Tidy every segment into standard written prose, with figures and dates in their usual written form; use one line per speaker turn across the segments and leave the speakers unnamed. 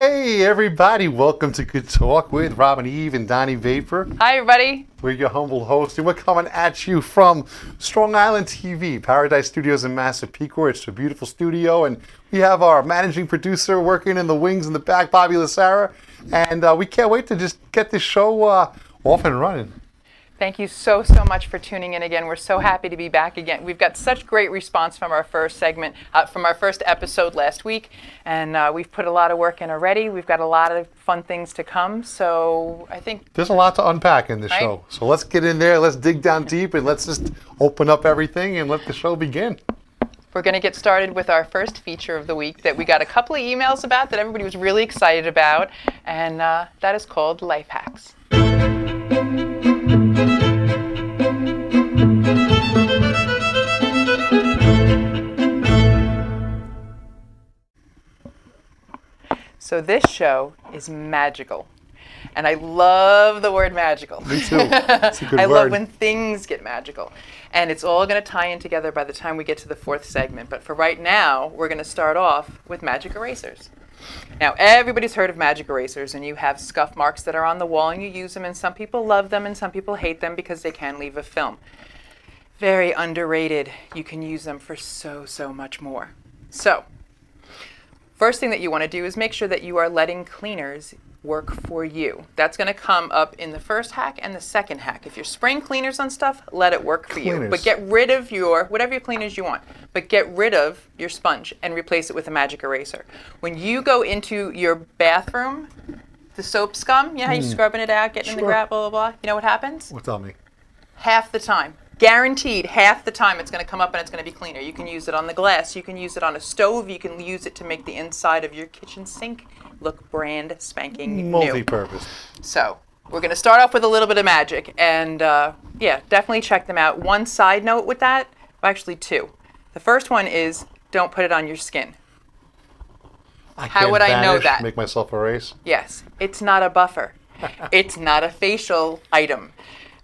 Hey everybody, welcome to Good Talk with Robin Eve and Donnie Vapor.
Hi everybody.
We're your humble host and we're coming at you from Strong Island TV, Paradise Studios in Massapequa. It's a beautiful studio and we have our managing producer working in the wings in the back, Bobby Lasara. And we can't wait to just get this show off and running.
Thank you so much for tuning in again. We're so happy to be back again. We've got such great response from our first segment, from our first episode last week, and we've put a lot of work in already. We've got a lot of fun things to come, so I think
there's a lot to unpack in this show. So let's get in there, let's dig down deep, and let's just open up everything and let the show begin.
We're going to get started with our first feature of the week that we got a couple of emails about that everybody was really excited about, and that is called Life Hacks. So this show is magical. And I love the word magical.
Me too. It's a good
I
word.
love when things get magical. And it's all going to tie in together by the time we get to the fourth segment. But for right now, we're going to start off with magic erasers. Now, everybody's heard of magic erasers, and you have scuff marks that are on the wall, and you use them, and some people love them, and some people hate them because they can leave a film. Very underrated. You can use them for so much more. So, first thing that you want to do is make sure that you are letting cleaners work for you. That's going to come up in the first hack and the second hack. If you're spraying cleaners on stuff, let it work for you. But get rid of whatever cleaners you want, but get rid of your sponge and replace it with a magic eraser. When you go into your bathroom, the soap scum, how you're scrubbing it out, getting in the grab, blah, blah, blah. You know what happens?
Well, tell me.
Half the time. Guaranteed, half the time it's going to come up and it's going to be cleaner. You can use it on the glass. You can use it on a stove. You can use it to make the inside of your kitchen sink look brand spanking new.
Multi-purpose.
So we're going to start off with a little bit of magic. And definitely check them out. One side note with that, well, actually two. The first one is don't put it on your skin. How would I know that?
Make myself erase?
Yes. It's not a buffer. It's not a facial item.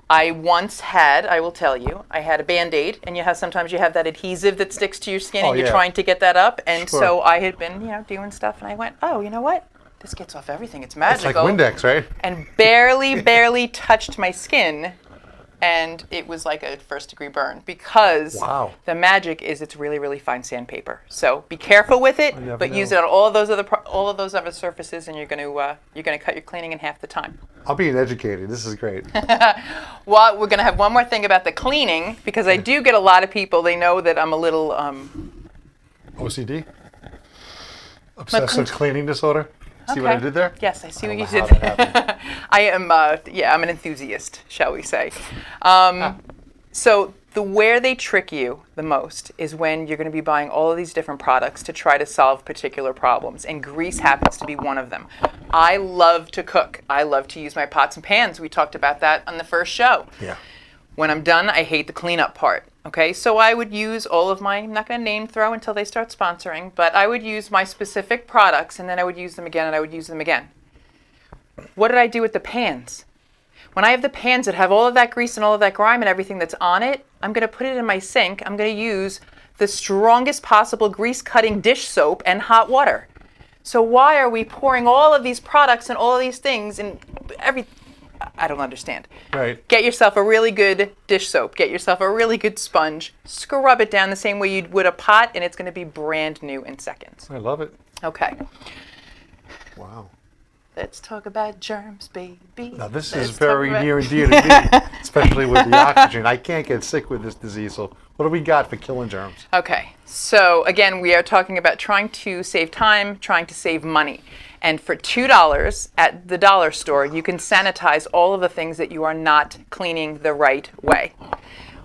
I once had, I will tell you, I had a Band-Aid, and sometimes you have that adhesive that sticks to your skin, and you're trying to get that up, and so I had been, doing stuff, and I went, oh, you know what? This gets off everything. It's magical.
It's like Windex, right?
And barely touched my skin, and it was like a first-degree burn because the magic is it's really fine sandpaper. So be careful with it, but use it on all of those other surfaces, and you're going to cut your cleaning in half the time.
I'm being educated. This is great.
Well, we're going to have one more thing about the cleaning because I do get a lot of people. They know that I'm a little
OCD, obsessive cleaning disorder. See what I did there?
Yes, I see what you did. I am, I'm an enthusiast, shall we say. So where they trick you the most is when you're going to be buying all of these different products to try to solve particular problems, and grease happens to be one of them. I love to cook. I love to use my pots and pans. We talked about that on the first show.
Yeah.
When I'm done, I hate the cleanup part. Okay, so I would use all of my, I'm not going to name throw until they start sponsoring, but I would use my specific products, and then I would use them again, and I would use them again. What did I do with the pans? When I have the pans that have all of that grease and all of that grime and everything that's on it, I'm going to put it in my sink. I'm going to use the strongest possible grease-cutting dish soap and hot water. So why are we pouring all of these products and all of these things and I don't understand.
Right.
Get yourself a really good dish soap. Get yourself a really good sponge. Scrub it down the same way you would a pot, and it's going to be brand new in seconds.
I love it.
Okay.
Wow.
Let's talk about germs, baby.
Now this is very near and dear to me, especially with the oxygen. I can't get sick with this disease. So what do we got for killing germs?
Okay. So again, we are talking about trying to save time, trying to save money. And for $2 at the dollar store, you can sanitize all of the things that you are not cleaning the right way.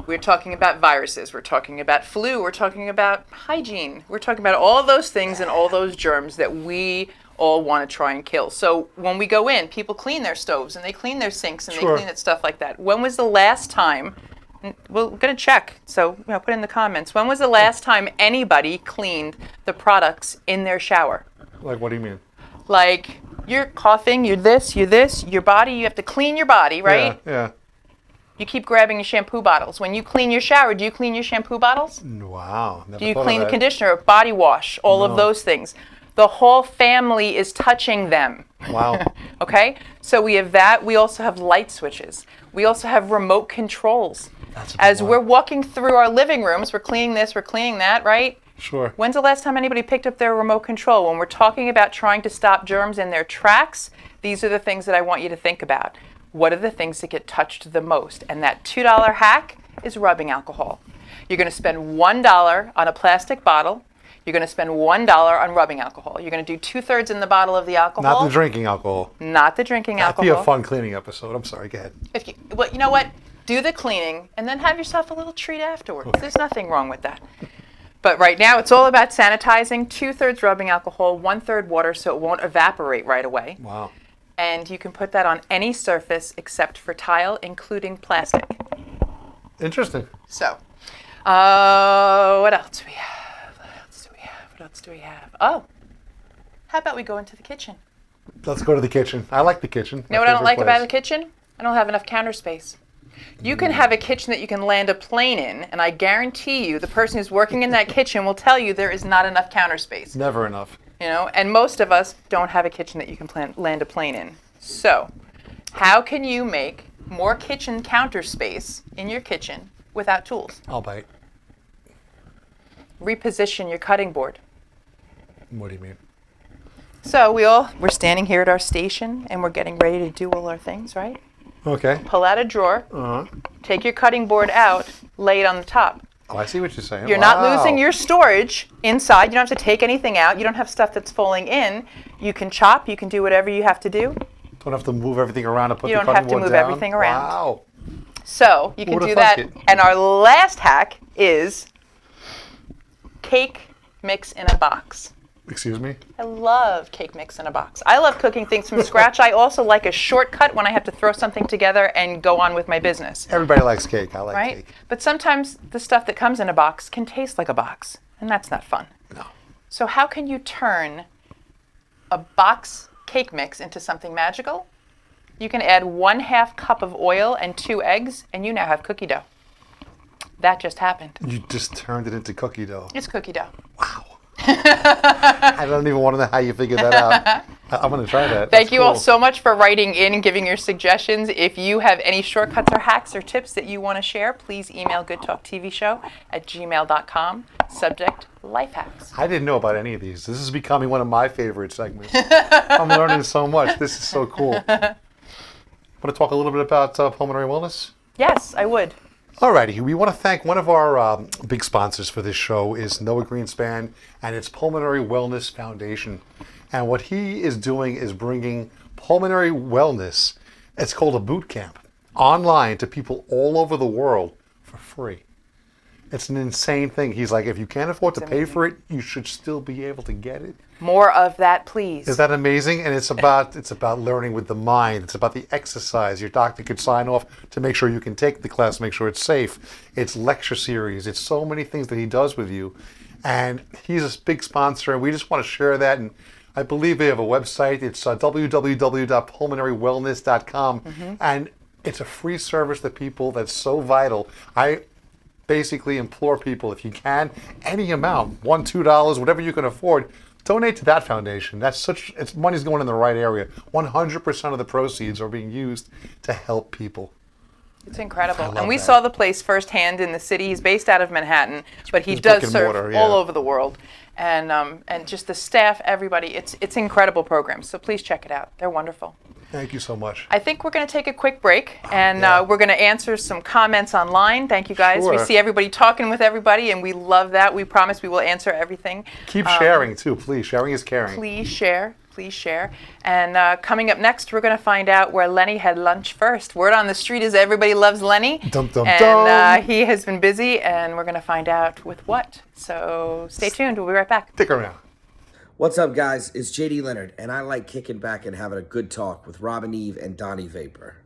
We're talking about viruses. We're talking about flu. We're talking about hygiene. We're talking about all those things and all those germs that we all want to try and kill. So when we go in, people clean their stoves and they clean their sinks and they clean it, stuff like that. When was the last time, we're going to check, so put in the comments, when was the last time anybody cleaned the products in their shower?
Like, what do you mean?
Like, you're coughing, you're this, your body, you have to clean your body, right?
Yeah.
You keep grabbing your shampoo bottles. When you clean your shower, do you clean your shampoo bottles?
Wow. Never
do you
thought
clean
of
the
that.
conditioner, body wash, all of those things? The whole family is touching them.
Wow.
Okay? So we have that. We also have light switches. We also have remote controls.
That's a big
As
one.
we're walking through our living rooms, we're cleaning this, we're cleaning that, right?
Sure.
When's the last time anybody picked up their remote control? When we're talking about trying to stop germs in their tracks, these are the things that I want you to think about. What are the things that get touched the most? And that $2 hack is rubbing alcohol. You're going to spend $1 on a plastic bottle. You're going to spend $1 on rubbing alcohol. You're going to do 2/3 in the bottle of the alcohol.
Not the drinking alcohol.
Not the drinking
That'd
alcohol.
be a fun cleaning episode. I'm sorry. Go ahead.
Well, you know what? Do the cleaning and then have yourself a little treat afterwards.
Okay.
There's nothing wrong with that. But right now, it's all about sanitizing. 2/3 rubbing alcohol, 1/3 water, so it won't evaporate right away.
Wow.
And you can put that on any surface except for tile, including plastic.
Interesting.
So, what else do we have? What else do we have? Oh, how about we go into the kitchen?
Let's go to the kitchen. I like the kitchen.
You know what I don't like about the kitchen? I don't have enough counter space. You can have a kitchen that you can land a plane in, and I guarantee you the person who's working in that kitchen will tell you there is not enough counter space.
Never enough.
You know, and most of us don't have a kitchen that you can land a plane in. So, how can you make more kitchen counter space in your kitchen without tools?
I'll bite.
Reposition your cutting board.
What do you mean?
So we're standing here at our station and we're getting ready to do all our things, right?
Okay.
Pull out a drawer, take your cutting board out, lay it on the top.
Oh, I see what you're saying.
You're not losing your storage inside. You don't have to take anything out. You don't have stuff that's falling in. You can chop. You can do whatever you have to do.
Don't have to move everything around and put
You
the
don't
cutting
have to
board
move
down.
everything around.
Wow.
So you can
Who'da
do
thunk
that.
it?
And our last hack is cake mix in a box.
Excuse me?
I love cake mix in a box. I love cooking things from scratch. I also like a shortcut when I have to throw something together and go on with my business.
Everybody likes cake. I like
Right?
cake.
But sometimes the stuff that comes in a box can taste like a box, and that's not fun.
No.
So how can you turn a box cake mix into something magical? You can add 1/2 cup of oil and 2 eggs, and you now have cookie dough. That just happened.
You just turned it into cookie dough.
It's cookie dough.
Wow. I don't even want to know how you figured that out. I'm going to try that.
Thank
That's
you all
cool.
so much for writing in and giving your suggestions. If you have any shortcuts or hacks or tips that you want to share, please email goodtalktvshow@gmail.com. Subject, life hacks.
I didn't know about any of these. This is becoming one of my favorite segments. I'm learning so much. This is so cool. Want to talk a little bit about pulmonary wellness?
Yes, I would.
Alrighty, we want to thank one of our big sponsors for this show is Noah Greenspan and its Pulmonary Wellness Foundation. And what he is doing is bringing pulmonary wellness, it's called a boot camp, online to people all over the world for free. It's an insane thing. He's like, if you can't afford to pay for it, you should still be able to get it.
More of that, please.
Is that amazing? And it's about learning with the mind. It's about the exercise. Your doctor could sign off to make sure you can take the class, make sure it's safe. It's lecture series. It's so many things that he does with you. And he's a big sponsor, and we just want to share that. And I believe they have a website. It's www.pulmonarywellness.com. And it's a free service to people that's so vital. I basically implore people, if you can, any amount, $1, $2, whatever you can afford, donate to that foundation. It's money's going in the right area. 100% of the proceeds are being used to help people.
It's incredible.
I love
And we
that.
saw the place firsthand in the city. He's based out of Manhattan, but he
It's
does
brick and
serve
mortar,
all
yeah.
over the world. And just the staff, everybody, it's incredible programs. So please check it out. They're wonderful.
Thank you so much.
I think we're going to take a quick break, and
Yeah.
we're going to answer some comments online. Thank you, guys. We
Sure.
see everybody talking with everybody, and we love that. We promise we will answer everything.
Keep sharing, too, please. Sharing is caring.
Please share. Please share. And coming up next, we're going to find out where Lenny had lunch first. Word on the street is everybody loves Lenny.
Dum, dum,
and
dum.
he has been busy, and we're going to find out with what. So stay tuned. We'll be right back.
Stick around.
What's up, guys? It's JD Leonard, and I like kicking back and having a good talk with Robin Eve and Donnie Vapor.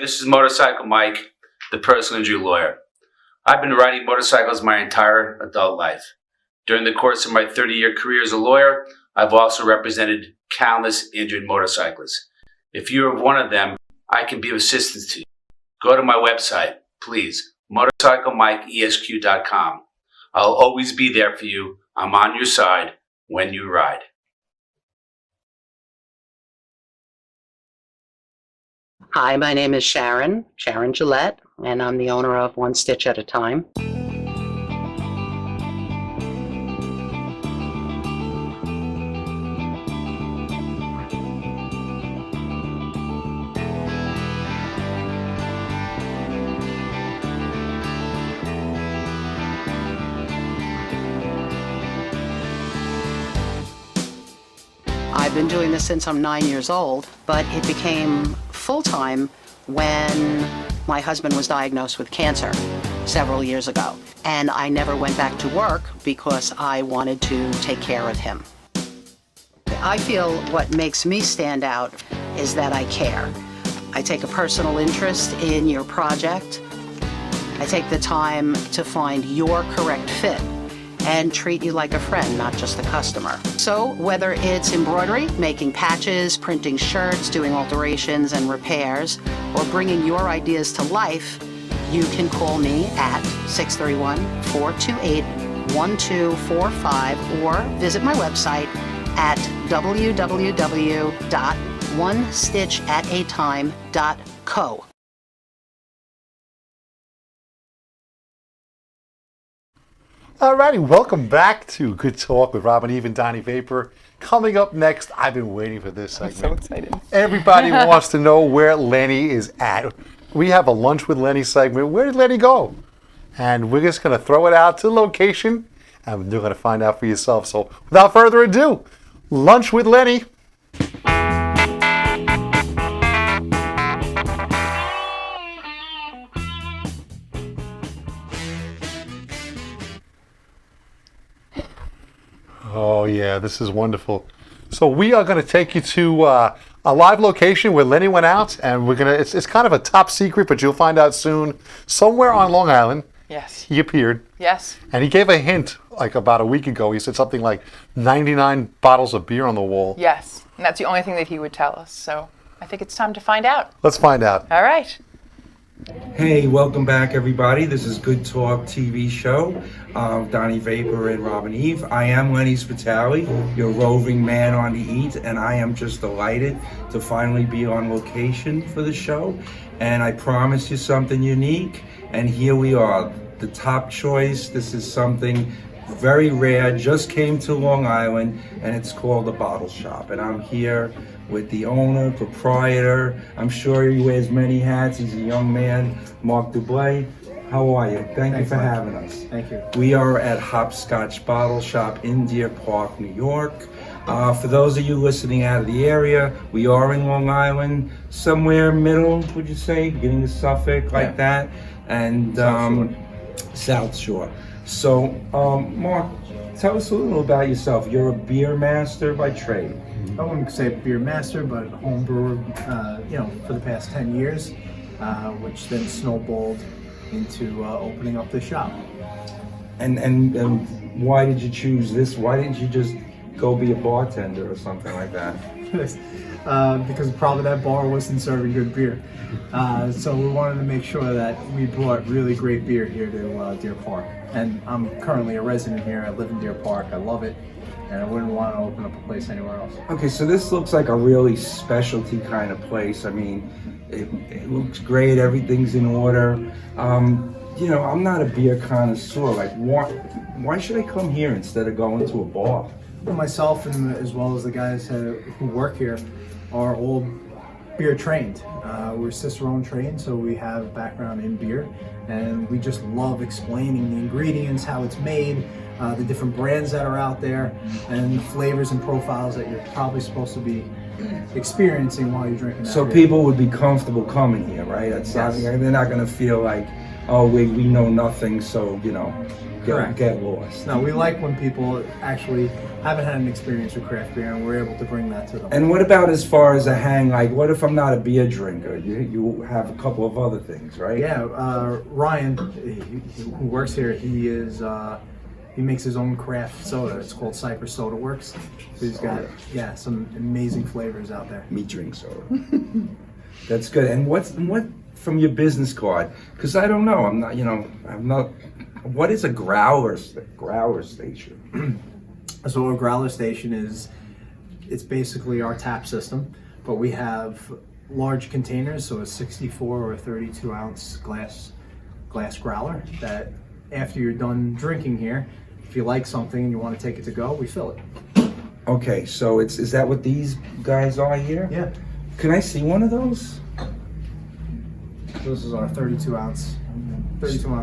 this is Motorcycle Mike, the personal injury lawyer. I've been riding motorcycles my entire adult life. During the course of my 30-year career as a lawyer, I've also represented countless injured motorcyclists. If you're one of them, I can be of assistance to you. Go to my website, please, motorcyclemikeesq.com. I'll always be there for you. I'm on your side when you ride.
Hi, my name is Sharon Gillette, and I'm the owner of One Stitch at a Time. I've been doing this since I'm 9 years old, but it became full-time when my husband was diagnosed with cancer several years ago. And I never went back to work because I wanted to take care of him. I feel what makes me stand out is that I care. I take a personal interest in your project. I take the time to find your correct fit and treat you like a friend, not just a customer. So whether it's embroidery, making patches, printing shirts, doing alterations and repairs, or bringing your ideas to life, you can call me at 631-428-1245 or visit my website at www.onestitchatatime.co.
Alrighty, welcome back to Good Talk with Rob and Eve and Donnie Vapor. Coming up next, I've been waiting for this segment.
I'm so excited.
Everybody wants to know where Lenny is at. We have a Lunch with Lenny segment. Where did Lenny go? And we're just going to throw it out to the location, and you're going to find out for yourself. So without further ado, Lunch with Lenny. Oh yeah, this is wonderful. So we are going to take you to a live location where Lenny went out, and we're gonna. It's kind of a top secret, but you'll find out soon. Somewhere on Long Island,
Yes.
he appeared,
Yes.
and he gave a hint like about a week ago. He said something like 99 bottles of beer on the wall.
Yes. And that's the only thing that he would tell us. So I think it's time to find out.
Let's find out.
All right.
Hey, welcome back, everybody. This is Good Talk TV show. Donnie Vapor and Robin Eve. I am Lenny Spitali, your roving man on the eat, and I am just delighted to finally be on location for the show. And I promised you something unique, and here we are. The top choice. This is something very rare, just came to Long Island, and it's called the Bottle Shop. And I'm here with the owner, proprietor. I'm sure he wears many hats. He's a young man, Mark Dublay. How are you? Thank you for having us.
Thank you.
We are at Hopscotch Bottle Shop in Deer Park, New York. For those of you listening out of the area, we are in Long Island, somewhere middle, would you say, beginning of Suffolk, like that, and South Shore. So, Mark, tell us a little about yourself. You're a beer master by trade.
I wouldn't say beer master, but home brewer, for the past 10 years, which then snowballed into opening up the shop.
And why did you choose this? Why didn't you just go be a bartender or something like that?
Because probably that bar wasn't serving good beer. So we wanted to make sure that we brought really great beer here to Deer Park. And I'm currently a resident here. I live in Deer Park. I love it. And I wouldn't want to open up a place anywhere else.
Okay, so this looks like a really specialty kind of place. I mean, it looks great. Everything's in order. I'm not a beer connoisseur. Like, why should I come here instead of going to a bar?
Well, myself and as well as the guys who work here are all beer trained. We're Cicerone trained, so we have background in beer, and we just love explaining the ingredients, how it's made, the different brands that are out there, and the flavors and profiles that you're probably supposed to be experiencing while you're drinking that
So
beer.
people would be comfortable coming here, right? It's not,
Yes.
they're not going to feel like, oh, we know nothing, so,
Correct.
get lost.
No, we like when people actually haven't had an experience with craft beer, and we're able to bring that to them.
And what about as far as a hang? Like, what if I'm not a beer drinker? You have a couple of other things, right?
Yeah, Ryan, who works here, he makes his own craft soda. It's called Cypress Soda Works. So he's got some amazing flavors out there.
Me drink soda. That's good. And what from your business card? Because I don't know. I'm not. What is a growler station?
So a growler station it's basically our tap system, but we have large containers, so a 64 or 32 ounce glass growler that after you're done drinking here, if you like something and you want to take it to go, we fill it.
Okay, so is that what these guys are here?
Yeah.
Can I see one of those?
This is our 32 ounce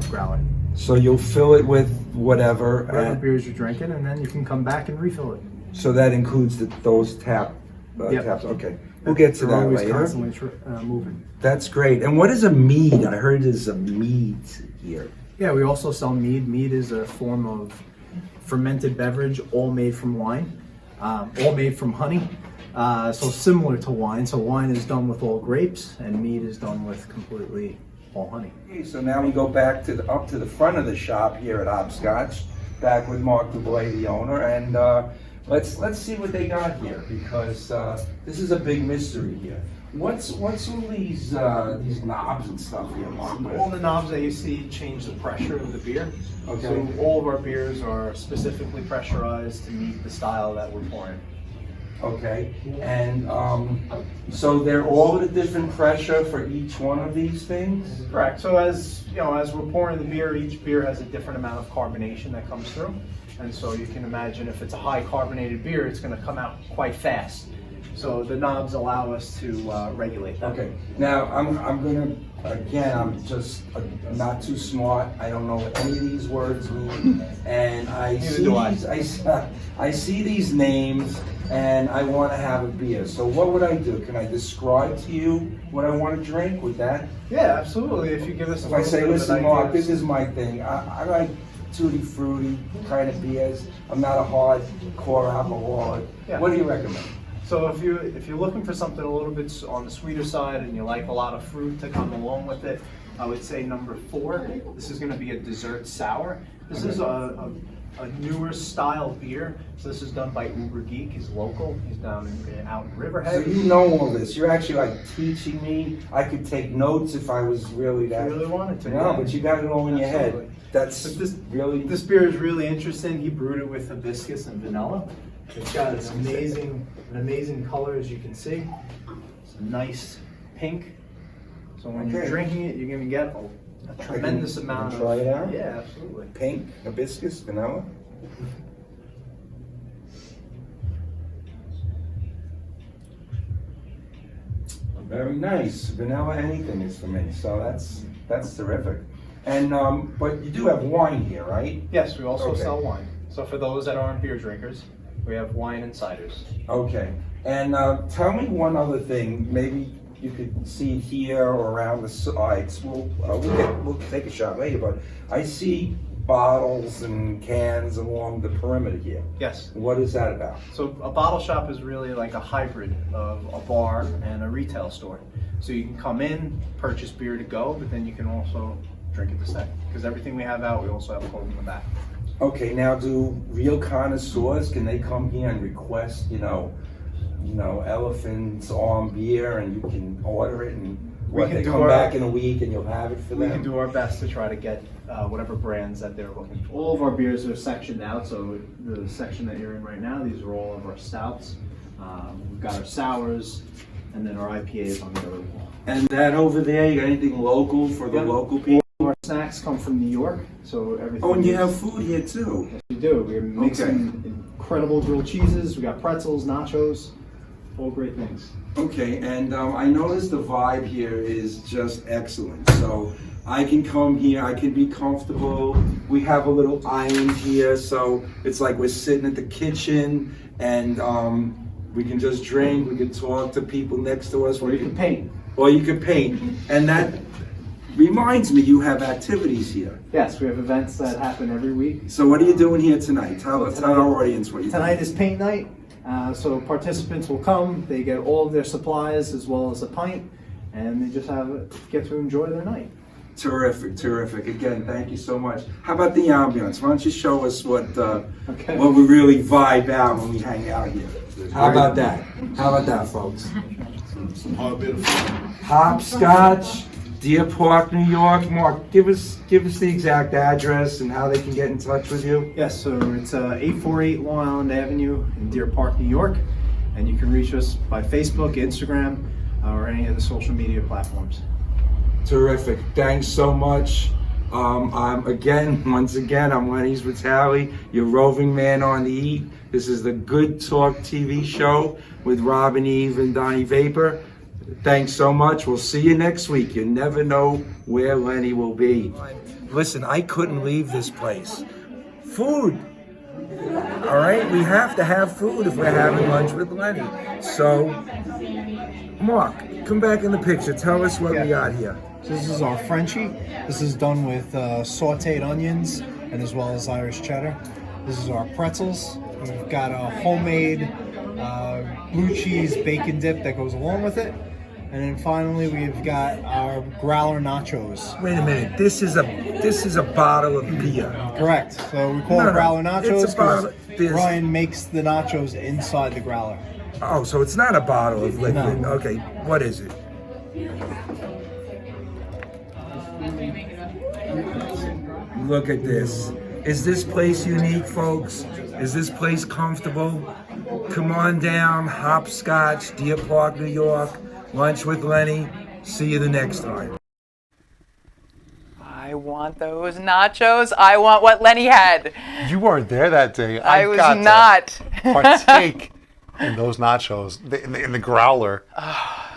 growler.
So you'll fill it with whatever.
Whatever beers you're drinking, and then you can come back and refill it.
So that includes those
Yep.
taps. Okay, we'll get to
They're
that
always
later.
constantly moving.
That's great. And what is a mead? I heard there's a mead here.
Yeah, we also sell mead. Mead is a form of fermented beverage, all made from wine, all made from honey. So similar to wine. So wine is done with all grapes, and mead is done with completely all honey.
Okay, so now we go back up to the front of the shop here at Hopscotch, back with Mark Dubois, the owner, and let's see what they got here, because this is a big mystery here. What's all these knobs and stuff here, Mark?
All the knobs that you see change the pressure of the beer.
Okay.
So all of our beers are specifically pressurized to meet the style that we're pouring.
Okay, and so they're all at a different pressure for each one of these things?
Correct. So as we're pouring the beer, each beer has a different amount of carbonation that comes through. And so you can imagine if it's a high carbonated beer, it's going to come out quite fast. So the knobs allow us to regulate that.
Okay, now I'm gonna, again, I'm just not too smart. I don't know what any of these words mean. And I see these names and I want to have a beer. So what would I do? Can I describe to you what I want to drink with that?
Yeah, absolutely. If you give us
If I say, listen, Mark, this is my thing. I like tutti frutti kind of beers. I'm not a hardcore alcoholic.
Yeah.
What do you recommend?
So if you're looking for something a little bit on the sweeter side and you like a lot of fruit to come along with it, I would say number 4. This is going to be a dessert sour. This is a newer style beer. So this is done by Uber Geek. He's local. He's out in Riverhead.
So you know all this. You're actually like teaching me. I could take notes if I was really that.
If you really wanted to.
No,
yeah.
but you got it all in your
Absolutely.
head. That's really.
This beer is really interesting. He brewed it with hibiscus and vanilla. It's got an amazing color, as you can see. It's a nice pink. So when you're drinking it, you're going to get a tremendous amount of.
Try it out?
Yeah, absolutely.
Pink, hibiscus, vanilla. Very nice. Vanilla anything is for me. So that's terrific. And but you do have wine here, right?
Yes, we also
Okay.
sell wine. So for those that aren't beer drinkers, we have wine and ciders.
Okay. And tell me one other thing. Maybe you could see it here or around the sides. We'll take a shot later. But I see bottles and cans along the perimeter here.
Yes.
What is that about?
So a bottle shop is really like a hybrid of a bar and a retail store. So you can come in, purchase beer to go, but then you can also drink it to stay. Because everything we have out, we also have cold in the back.
Okay, now do real connoisseurs, can they come here and request, Elephant's Arm beer and you can order it and they come back in a week and you'll have it for them?
We can do our best to try to get whatever brands that they're looking for. All of our beers are sectioned out, so the section that you're in right now, these are all of our stouts. We've got our sours, and then our IPAs on the other wall.
And that over there, you got anything local for the local people?
Our snacks come from New York, so everything.
Oh, and you have food here too?
Yes, we do. We're mixing incredible grilled cheeses. We got pretzels, nachos, all great things.
Okay, and I noticed the vibe here is just excellent. So I can come here, I can be comfortable. We have a little island here, so it's like we're sitting at the kitchen and we can just drink, we can talk to people next to us.
Or you can paint.
Or you can paint. And reminds me you have activities here.
Yes, we have events that happen every week.
So what are you doing here tonight? Tell our audience what you're doing.
Tonight is paint night, so participants will come. They get all of their supplies as well as a pint, and they just get to enjoy their night.
Terrific, terrific. Again, thank you so much. How about the ambience? Why don't you show us what we really vibe out when we hang out here? How about that? How about that, folks? Hopscotch, Deer Park, New York. Mark, give us the exact address and how they can get in touch with you.
Yes, so it's 848 Long Island Avenue in Deer Park, New York, and you can reach us by Facebook, Instagram, or any of the social media platforms.
Terrific. Thanks so much. I'm once again, I'm Lenny Vitale, your roving man on the Eat. This is the Good Talk TV show with Robin Eve and Donnie Vapor. Thanks so much. We'll see you next week. You never know where Lenny will be. Listen, I couldn't leave this place. Food. All right, we have to have food if we're having lunch with Lenny. So, Mark, come back in the picture. Tell us what we got here.
So this is our Frenchie. This is done with sauteed onions and as well as Irish cheddar. This is our pretzels. We've got a homemade blue cheese bacon dip that goes along with it. And then finally we've got our growler nachos.
Wait a minute. This is a bottle of beer.
Correct. So we call it growler nachos
it's a bottle.
because Ryan makes the nachos inside the growler.
Oh, so it's not a bottle of liquid.
No.
Okay, what is it? Look at this. Is this place unique, folks? Is this place comfortable? Come on down, Hopscotch, Deer Park, New York. Lunch with Lenny. See you the next time.
I want those nachos. I want what Lenny had.
You weren't there that day.
I was
got
not.
to partake in those nachos, in the growler.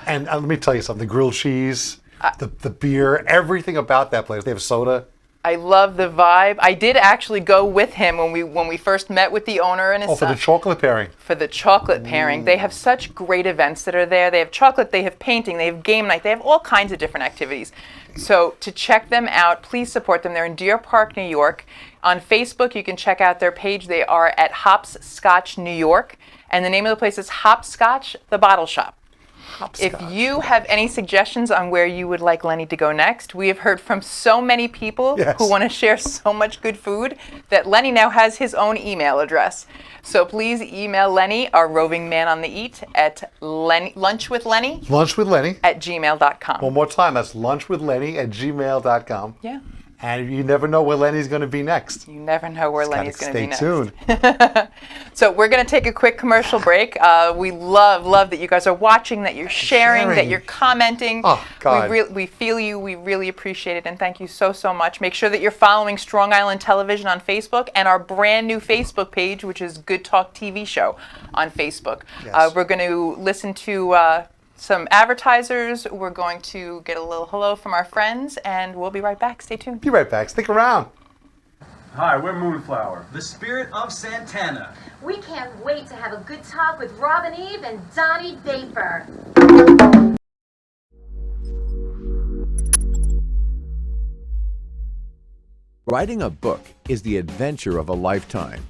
And let me tell you something, the grilled cheese, the beer, everything about that place. They have soda.
I love the vibe. I did actually go with him when we first met with the owner and his son.
For the chocolate pairing.
For the chocolate pairing. They have such great events that are there. They have chocolate, they have painting, they have game night, they have all kinds of different activities. So to check them out, please support them. They're in Deer Park, New York. On Facebook, you can check out their page. They are at Hopscotch, New York. And the name of the place is Hopscotch, the Bottle Shop. If you have any suggestions on where you would like Lenny to go next, we have heard from so many people who want to share so much good food that Lenny now has his own email address. So please email Lenny, our roving man on the eat, at lunchwithlenny at gmail.com.
One more time, that's lunchwithlenny at gmail.com.
Yeah.
And you never know where Lenny's going to be next.
You never know where Lenny's going to be next.
Stay tuned.
So we're going to take a quick commercial break. We love that you guys are watching, that you're sharing, that you're commenting.
Oh, God.
We feel you. We really appreciate it. And thank you so much. Make sure that you're following Strong Island Television on Facebook and our brand new Facebook page, which is Good Talk TV Show on Facebook.
Yes.
We're going to listen to some advertisers. We're going to get a little hello from our friends, and we'll be right back. Stay tuned.
Be right back. Stick around.
Hi, we're Moonflower.
The spirit of Santana.
We can't wait to have a good talk with Robin Eve and Donnie Vapor.
Writing a book is the adventure of a lifetime.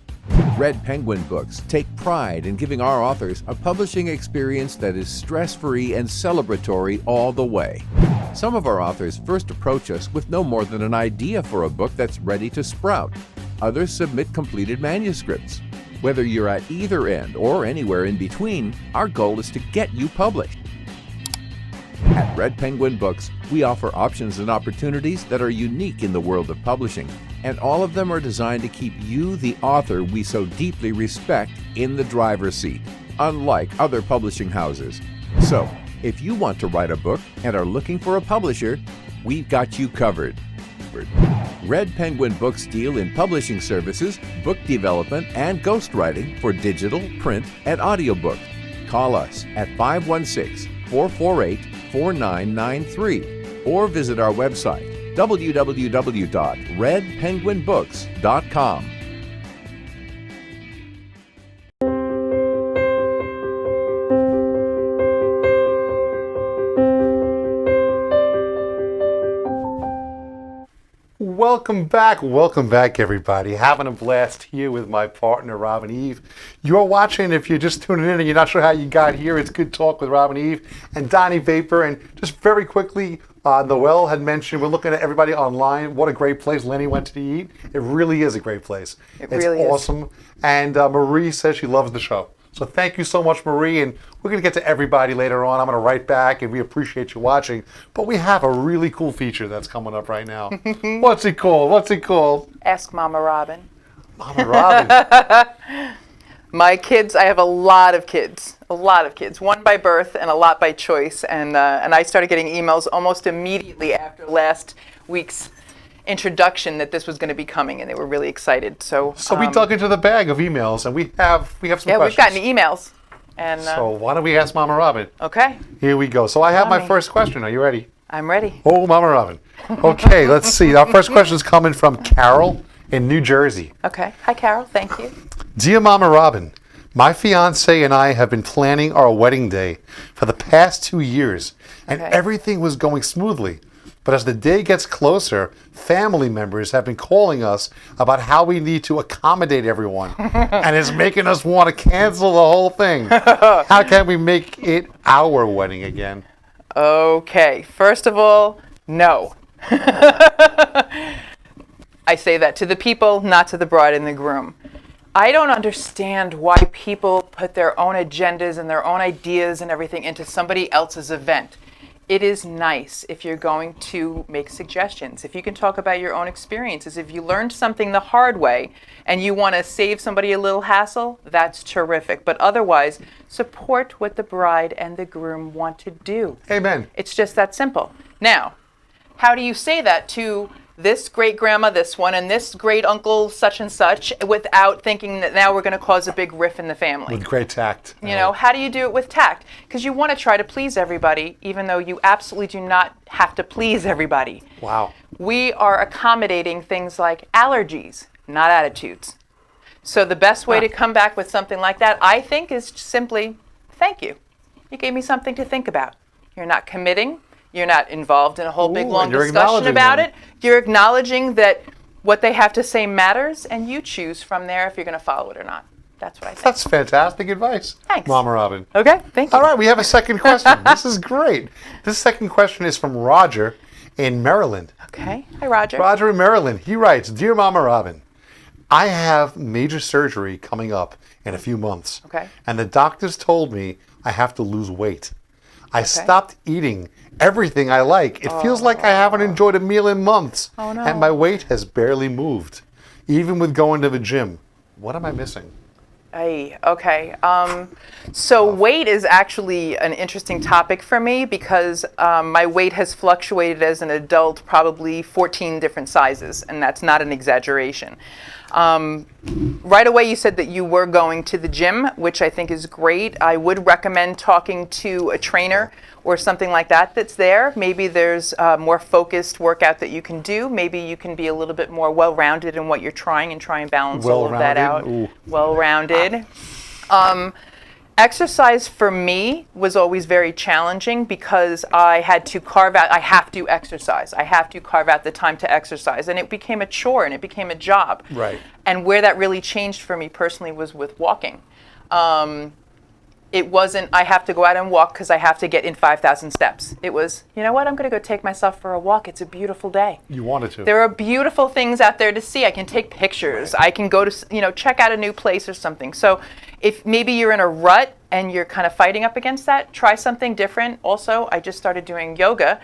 Red Penguin Books take pride in giving our authors a publishing experience that is stress-free and celebratory all the way. Some of our authors first approach us with no more than an idea for a book that's ready to sprout. Others submit completed manuscripts. Whether you're at either end or anywhere in between, our goal is to get you published. At Red Penguin Books, we offer options and opportunities that are unique in the world of publishing, and all of them are designed to keep you, the author we so deeply respect, in the driver's seat, unlike other publishing houses. So, if you want to write a book and are looking for a publisher, we've got you covered. Red Penguin Books deal in publishing services, book development, and ghostwriting for digital, print, and audiobook. Call us at 516-448-4993 or visit our website www.redpenguinbooks.com.
Welcome back, everybody. Having a blast here with my partner, Rob and Eve. You're watching, if you're just tuning in and you're not sure how you got here, it's Good Talk with Rob and Eve and Donnie Vapor. And just very quickly, Noelle had mentioned, we're looking at everybody online. What a great place Lenny went to eat. It really is a great place. It's
really is.
awesome. And Marie says she loves the show. So thank you so much, Marie, and we're going to get to everybody later on. I'm going to write back, and we appreciate you watching. But we have a really cool feature that's coming up right now. What's it called?
Ask Mama Robin.
Mama Robin.
My kids, I have a lot of kids, one by birth and a lot by choice. And I started getting emails almost immediately after last week's introduction that this was going to be coming, and they were really excited. So
we dug into the bag of emails, and we have some questions.
Yeah, we've gotten emails. And
so why don't we ask Mama Robin?
Okay.
Here we go. So I have my first question. Are you ready?
I'm ready.
Oh, Mama Robin. Okay, let's see. Our first question is coming from Carol in New Jersey.
Okay. Hi, Carol. Thank you.
Dear Mama Robin, my fiance and I have been planning our wedding day for the past 2 years, and everything was going smoothly. But as the day gets closer, family members have been calling us about how we need to accommodate everyone, and it's making us want to cancel the whole thing. How can we make it our wedding again?
Okay. First of all, no. I say that to the people, not to the bride and the groom. I don't understand why people put their own agendas and their own ideas and everything into somebody else's event. It is nice if you're going to make suggestions, if you can talk about your own experiences. If you learned something the hard way and you want to save somebody a little hassle, that's terrific. But otherwise, support what the bride and the groom want to do.
Amen.
It's just that simple. Now, how do you say that to this great grandma, this one, and this great uncle, such and such, without thinking that now we're going to cause a big riff in the family?
With great tact.
You know, how do you do it with tact? Because you want to try to please everybody, even though you absolutely do not have to please everybody.
Wow.
We are accommodating things like allergies, not attitudes. So the best way to come back with something like that, I think, is simply, thank you. You gave me something to think about. You're not committing. You're not involved in a whole big long discussion about it. You're acknowledging that what they have to say matters, and you choose from there if you're going to follow it or not. That's what I think.
That's fantastic advice.
Thanks.
Mama Robin.
Okay, thank you.
All right, we have a second question. This is great. This second question is from Roger in Maryland.
Okay. Hi, Roger.
Roger in Maryland. He writes, Dear Mama Robin, I have major surgery coming up in a few months.
Okay.
And the doctors told me I have to lose weight. I stopped eating everything I like. It feels like I haven't enjoyed a meal in months.
Oh, no.
And my weight has barely moved, even with going to the gym. What am I missing?
Okay. So weight is actually an interesting topic for me because my weight has fluctuated as an adult probably 14 different sizes, and that's not an exaggeration. Right away you said that you were going to the gym, which I think is great. I would recommend talking to a trainer or something like that that's there. Maybe there's a more focused workout that you can do. Maybe you can be a little bit more well-rounded in what you're trying and try and balance all of that out. Well-rounded. Exercise for me was always very challenging because I have to exercise. I have to carve out the time to exercise. And it became a chore and it became a job.
Right.
And where that really changed for me personally was with walking. It wasn't, I have to go out and walk because I have to get in 5,000 steps. It was, you know what, I'm going to go take myself for a walk. It's a beautiful day.
You wanted to.
There are beautiful things out there to see. I can take pictures. I can go to, check out a new place or something. So if maybe you're in a rut and you're kind of fighting up against that, try something different. Also, I just started doing yoga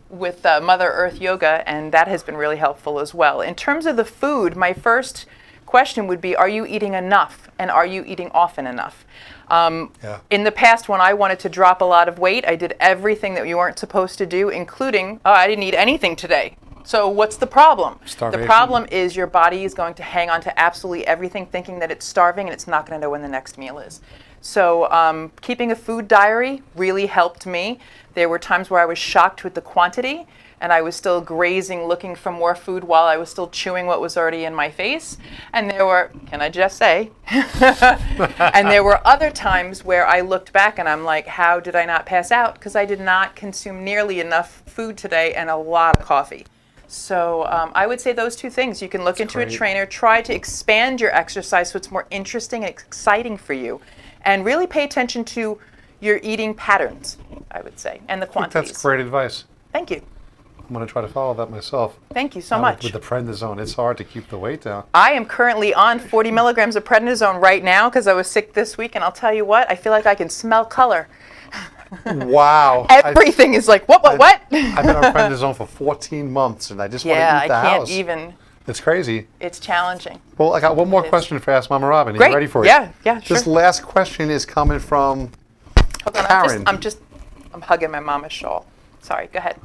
with Mother Earth Yoga, and that has been really helpful as well. In terms of the food, my first question would be, are you eating enough? And are you eating often enough? In the past, when I wanted to drop a lot of weight, I did everything that you weren't supposed to do, including, I didn't eat anything today. So what's the problem?
Starvation.
The problem is your body is going to hang on to absolutely everything, thinking that it's starving, and it's not going to know when the next meal is. So keeping a food diary really helped me. There were times where I was shocked with the quantity, and I was still grazing, looking for more food while I was still chewing what was already in my face. And there were, can I just say, and there were other times where I looked back and I'm like, how did I not pass out? Because I did not consume nearly enough food today and a lot of coffee. So I would say those two things. You can look into
great.
a trainer, try to expand your exercise so it's more interesting and exciting for you, and really pay attention to your eating patterns, I would say, and the
I think
quantities.
that's great advice.
Thank you.
I'm going to try to follow that myself.
Thank you so much.
With the prednisone, it's hard to keep the weight down.
I am currently on 40 milligrams of prednisone right now because I was sick this week, and I'll tell you what, I feel like I can smell color.
Wow.
Everything is like, what?
I've been on prednisone for 14 months, and I just want to
Yeah,
eat the
I can't
house.
even.
It's crazy.
It's challenging.
Well, I got one more
It is.
question for Ask Mama Robin. Are
Great.
you ready for it?
Yeah, sure.
This last question is coming from
Hold on,
Karen.
I'm hugging my mama's shawl. Sorry, go ahead.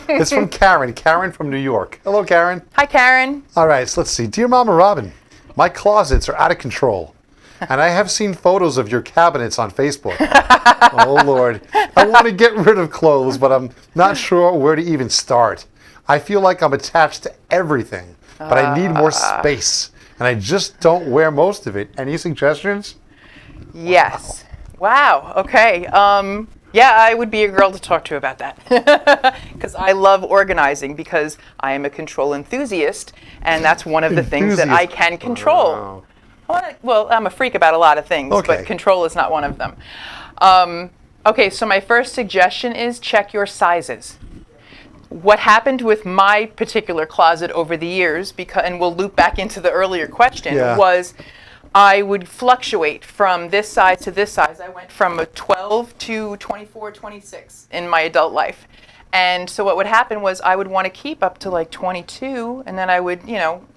It's from Karen. Karen from New York. Hello, Karen.
Hi, Karen.
All right, so let's see. Dear Mama Robin, my closets are out of control, and I have seen photos of your cabinets on Facebook. Oh, Lord. I want to get rid of clothes, but I'm not sure where to even start. I feel like I'm attached to everything, but I need more space, and I just don't wear most of it. Any suggestions?
Yes. Wow. Okay. Yeah, I would be a girl to talk to about that because I love organizing because I am a control enthusiast, and that's one of the things that I can control.
Wow.
Well, I'm a freak about a lot of things,
Okay.
but control is not one of them. Okay, so my first suggestion is check your sizes. What happened with my particular closet over the years, and we'll loop back into the earlier question, was I would fluctuate from this size to this size. I went from a 12 to 24, 26 in my adult life. And so what would happen was I would want to keep up to like 22, and then I would,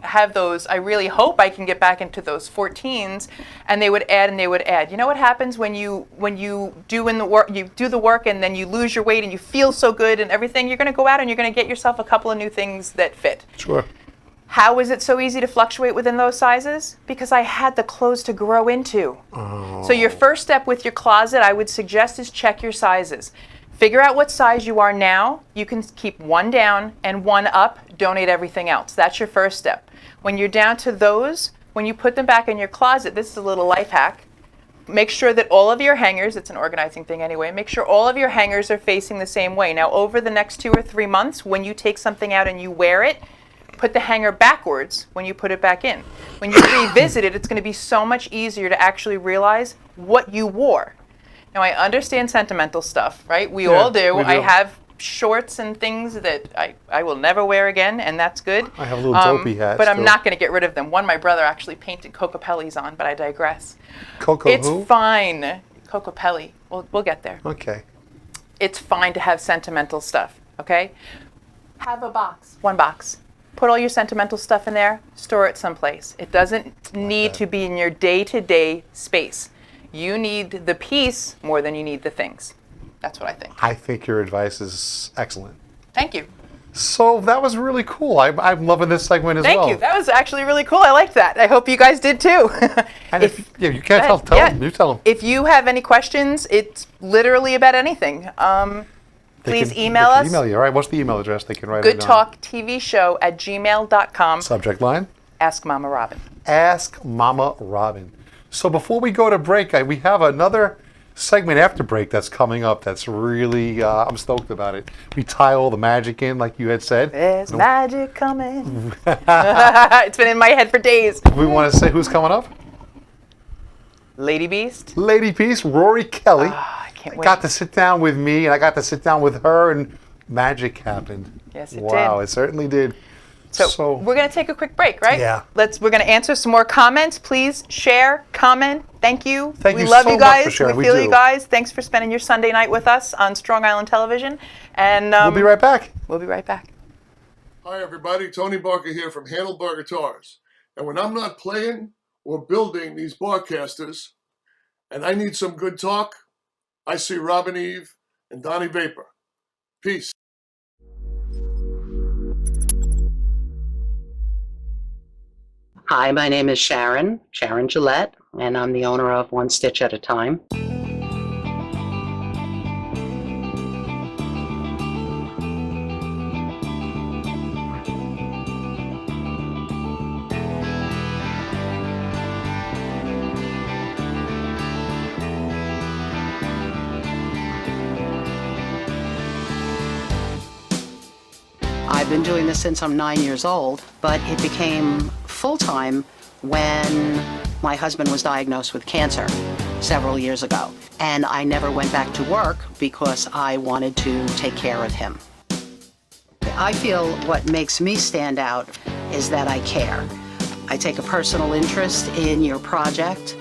have those. I really hope I can get back into those 14s, and they would add and they would add. You know what happens when you do the work and then you lose your weight and you feel so good and everything? You're going to go out and you're going to get yourself a couple of new things that fit.
Sure.
How is it so easy to fluctuate within those sizes? Because I had the clothes to grow into. So your first step with your closet, I would suggest, is check your sizes. Figure out what size you are now. You can keep one down and one up. Donate everything else. That's your first step. When you're down to those, when you put them back in your closet, this is a little life hack. Make sure that all of your hangers, it's an organizing thing anyway, make sure all of your hangers are facing the same way. Now, over the next 2 or 3 months, when you take something out and you wear it, put the hanger backwards when you put it back in. When you revisit it, it's going to be so much easier to actually realize what you wore. Now, I understand sentimental stuff, right? We all do.
we do.
I have shorts and things that I will never wear again, and that's good.
I have a little dopey hat.
But I'm
still.
not going to get rid of them. One my brother actually painted Cocopellis on, but I digress. It's
who?
fine. Cocopelli. We'll get there.
Okay.
It's fine to have sentimental stuff, okay? Have a box. One box. Put all your sentimental stuff in there. Store it someplace. It doesn't need to be in your day-to-day space. You need the peace more than you need the things. That's what I think.
I think your advice is excellent.
Thank you.
So that was really cool. I'm loving this segment as well.
Thank you. That was actually really cool. I liked that. I hope you guys did too.
And you can't tell them. You tell them.
If you have any questions, it's literally about anything. Please email us.
Email you. All right. What's the email address they can write it down?
goodtalktvshow@gmail.com.
Subject line?
Ask Mama Robin.
Ask Mama Robin. So before we go to break, we have another segment after break that's coming up that's really, I'm stoked about it. We tie all the magic in like you had said.
There's magic coming. It's been in my head for days.
We want to say who's coming up?
Lady Beast.
Lady Beast, Rorie Kelly.
I can't wait.
Got to sit down with me, and I got to sit down with her, and magic happened.
Yes, it did.
Wow, it certainly did.
So we're going to take a quick break, right?
Yeah.
We're going to answer some more comments. Please share, comment. Thank you.
Thank
we
you
love
so
you
much
guys.
for sharing.
We
We
feel
do.
you guys. Thanks for spending your Sunday night with us on Strong Island Television. And
We'll be right back.
We'll be right back.
Hi, everybody. Tony Barker here from Handlebar Guitars. And when I'm not playing or building these barcasters, and I need some good talk, I see Robin Eve and Donnie Vapor. Peace.
Hi, my name is Sharon Gillette, and I'm the owner of One Stitch at a Time. I I've been doing this since I'm 9 years old, but it became full-time when my husband was diagnosed with cancer several years ago. And I never went back to work because I wanted to take care of him. I feel what makes me stand out is that I care. I take a personal interest in your project.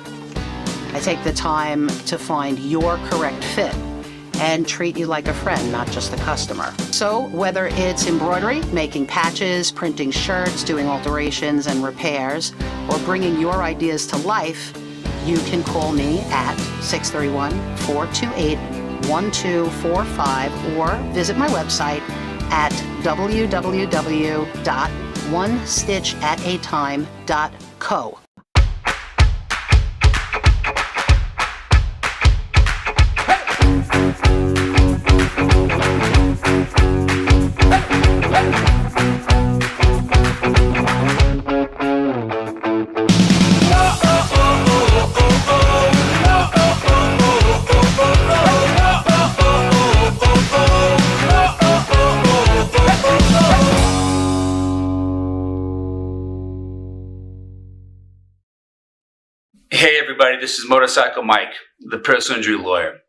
I take the time to find your correct fit and treat you like a friend, not just a customer. So whether it's embroidery, making patches, printing shirts, doing alterations and repairs, or bringing your ideas to life, you can call me at 631-428-1245 or visit my website at www.onestitchatatime.co.
Hey everybody, this is Motorcycle Mike, the personal injury lawyer.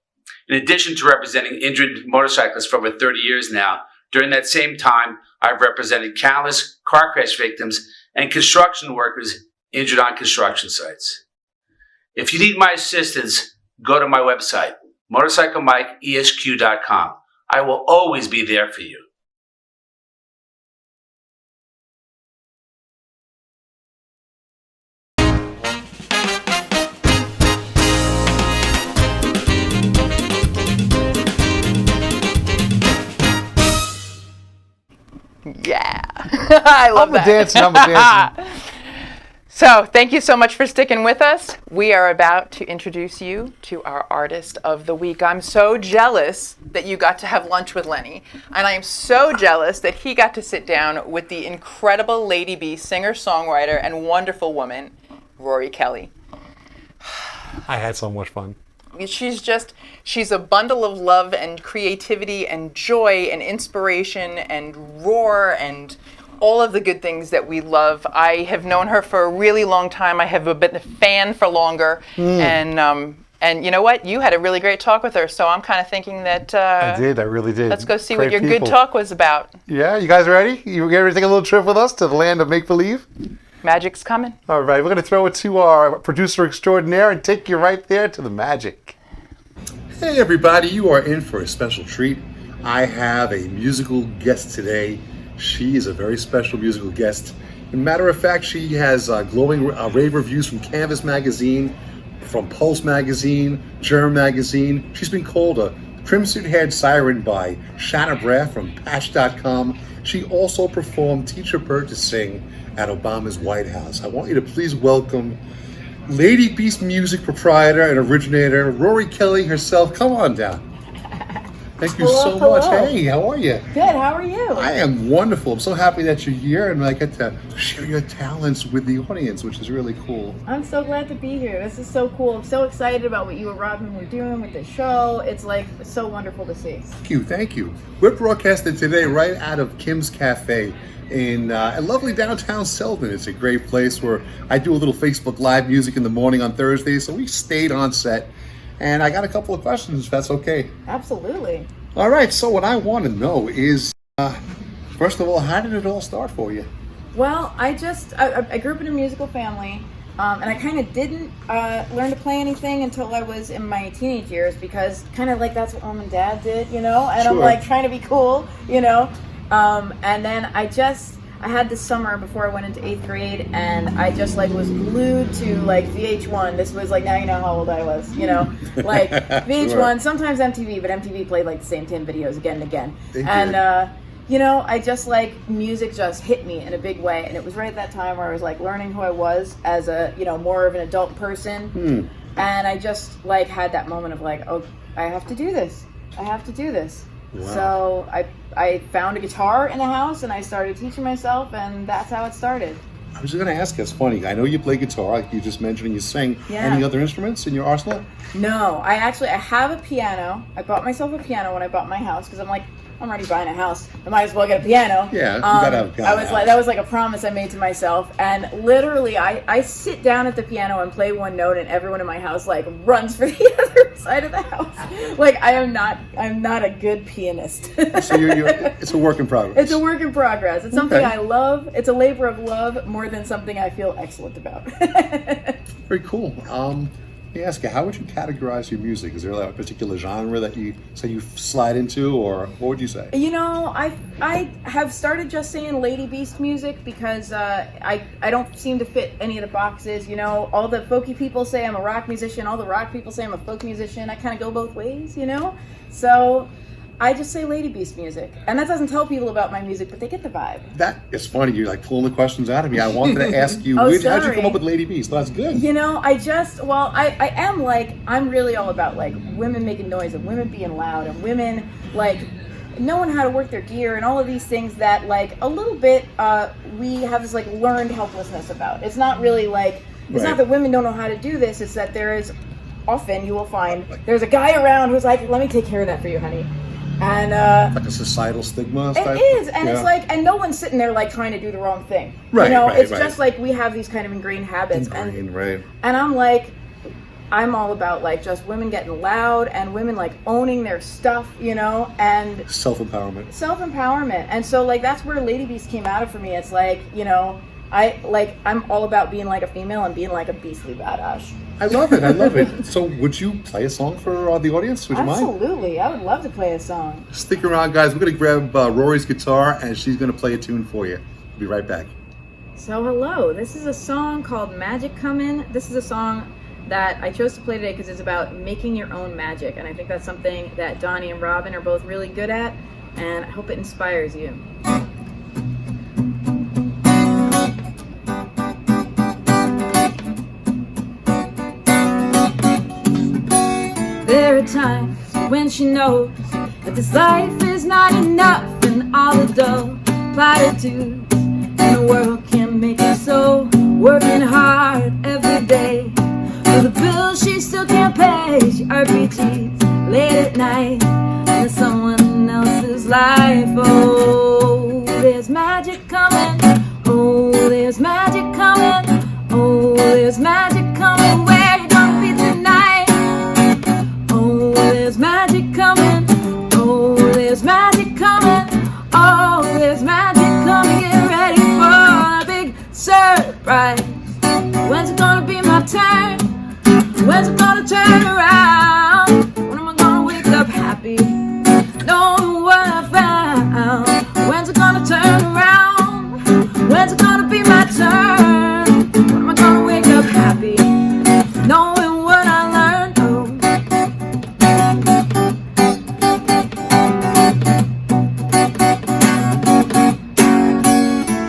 In addition to representing injured motorcyclists for over 30 years now, during that same time, I've represented countless car crash victims and construction workers injured on construction sites. If you need my assistance, go to my website, motorcyclemikeesq.com. I will always be there for you.
Yeah. I love that.
I'm a dancing.
So thank you so much for sticking with us. We are about to introduce you to our artist of the week. I'm so jealous that you got to have lunch with Lenny, and I am so jealous that he got to sit down with the incredible Lady B singer-songwriter and wonderful woman, Rorie Kelly.
I had so much fun.
She's a bundle of love and creativity and joy and inspiration and roar and all of the good things that we love. I have known her for a really long time. I have been a fan for longer. And you know what? You had a really great talk with her, so I'm kind of thinking that...
I did, I really did.
Let's go see
Great
what your
people.
good talk was about.
Yeah, you guys ready? You ready to take a little trip with us to the land of make-believe?
Magic's coming.
All right, we're going to throw it to our producer extraordinaire and take you right there to the magic.
Hey everybody, you are in for a special treat. I have a musical guest today. She is a very special musical guest. As a matter of fact, she has glowing rave reviews from Canvas Magazine, from Pulse Magazine, Germ Magazine. She's been called a crimson-haired siren by Shanna Braff from Patch.com. She also performed Teacher Bird to Sing at Obama's White House. I want you to please welcome Lady Beast Music proprietor and originator, Rorie Kelly herself. Come on down. Thank you so much. Hey, how are you?
Good, how are you?
I am wonderful. I'm so happy that you're here and I get to share your talents with the audience, which is really cool.
I'm so glad to be here. This is so cool. I'm so excited about what you and Robin were doing with the show. It's like so wonderful to see.
Thank you. We're broadcasting today right out of Kim's Cafe in lovely downtown Selden. It's a great place where I do a little Facebook Live music in the morning on Thursdays, so we stayed on set. And I got a couple of questions, if that's okay.
Absolutely.
All right, so what I want to know is, first of all, how did it all start for you?
Well, I grew up in a musical family, and I kind of didn't learn to play anything until I was in my teenage years, because kind of like that's what mom and dad did, you know? And I'm like trying to be cool, you know? And then I had this summer before I went into 8th grade, and I just like was glued to like VH1. This was like, now you know how old I was, you know, like VH1, sometimes MTV, but MTV played like the same 10 videos again and again. And, you know, I just like, music just hit me in a big way. And it was right at that time where I was like learning who I was as a, you know, more of an adult person. And I just like had that moment of like, oh, I have to do this. I have to do this. Wow. So I found a guitar in the house and I started teaching myself, and that's how it started.
I was going to ask, it's funny, I know you play guitar, like you just mentioned, and you sing.
Yeah.
Any other instruments in your arsenal?
No, I have a piano. I bought myself a piano when I bought my house because I'm I'm already buying a house. I might as well get a piano.
Yeah, you gotta have a piano.
That was like a promise I made to myself. And literally, I sit down at the piano and play one note, and everyone in my house like runs for the other side of the house. Like I'm not a good pianist.
So it's a work in progress.
It's a work in progress. It's something I love. It's a labor of love more than something I feel excellent about.
Very cool. Let me ask you, how would you categorize your music? Is there like a particular genre that you say you slide into, or what would you say?
You know, I have started just saying Lady Beast music because I don't seem to fit any of the boxes. You know, all the folky people say I'm a rock musician. All the rock people say I'm a folk musician. I kind of go both ways, you know? So I just say Lady Beast music. And that doesn't tell people about my music, but they get the vibe.
That is funny. You're like pulling the questions out of me. I wanted to ask you,
Oh,
how'd you come up with Lady Beast? Well, that's good.
You know, I'm really all about like women making noise and women being loud and women like knowing how to work their gear and all of these things that like a little bit we have this like learned helplessness about. It's not really like, it's not that women don't know how to do this, it's that there is often, you will find, there's a guy around who's like, let me take care of that for you, honey. And
like a societal stigma.
It is, and it's like, and no one's sitting there like trying to do the wrong thing.
Right,
you know,
right,
it's
right.
just like we have these kind of ingrained habits,
Right.
and I'm like, I'm all about like just women getting loud and women like owning their stuff, you know, and
self-empowerment.
And so like that's where Lady Beast came out of for me. It's like, you know, I'm all about being like a female and being like a beastly badass.
I love it. I love it. So would you play a song for the audience? Would you mind?
Absolutely. I would love to play a song.
Stick around, guys. We're going to grab Rorie's guitar, and she's going to play a tune for you. We'll be right back.
So hello. This is a song called Magic Comin'. This is a song that I chose to play today because it's about making your own magic. And I think that's something that Donnie and Robin are both really good at. And I hope it inspires you. There are times when she knows that this life is not enough, and all the dull platitudes in the world can't make it so. Working hard every day for the bills she still can't pay. She RPGs late at night in someone else's life. Oh, there's magic coming. Oh, there's magic coming. Oh, there's magic coming. Where you gonna be tonight? Oh, there's magic coming. Oh, there's magic coming. Oh, there's magic coming. Get ready for a big surprise. When's it gonna be my turn? When's it gonna turn around? When am I gonna wake up happy, knowing what I found? When's it gonna turn around? When's it gonna be my turn? When am I gonna wake up happy, knowing what I learned?